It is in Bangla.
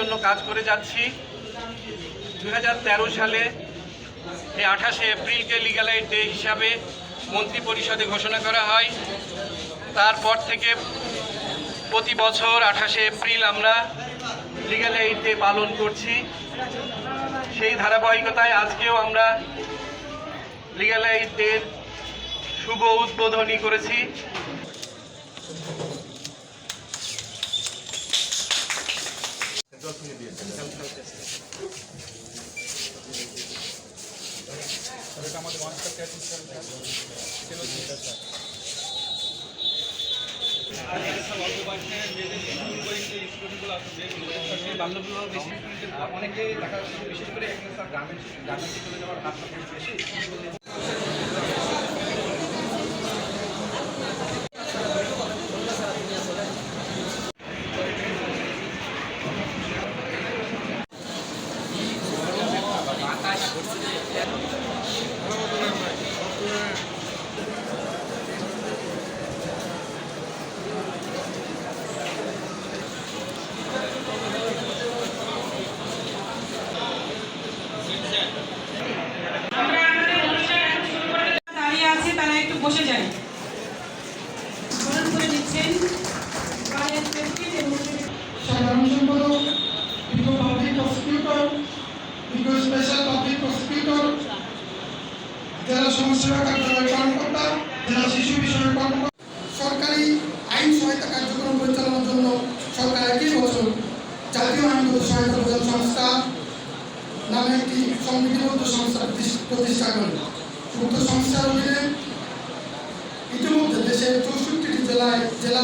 জন্য কাজ করে যাচ্ছি। 2013 সালে এই 28শে এপ্রিলকে লিগ্যাল এইড ডে হিসাবে মন্ত্রী পরিষদে ঘোষণা করা হয়। তারপর থেকে প্রতি বছর 28শে এপ্রিল আমরা লিগ্যাল এইড ডে পালন করছি। সেই ধারাবাহিকতায় আজকেও আমরা লিগ্যাল এইড ডের শুভ উদ্বোধনী করেছি। অনেকে দেখা যাচ্ছে বিশেষ করে গ্রামে চলে যাওয়ার হাতটা বেশি। তারা একটু বসে যায় করে দিচ্ছেন সাধারণ সম্পাদক, public prosecutor, special public prosecutor, জেলা সমস্যা কার্যালয় কর্মকর্তা, জেলা শিশু বিষয়ক কর্মকর্তা। সরকারি আইন সহায়তা কার্যক্রম পরিচালনার জন্য সরকার একই বছর জাতীয় আইনগত সহায়তা প্রদান সংস্থা নামে একটি সংবিধিবদ্ধ সংস্থা প্রতিষ্ঠা করে। উক্ত সংস্থার অধীনে ইতিমধ্যে দেশের 64টি জেলায় জেলা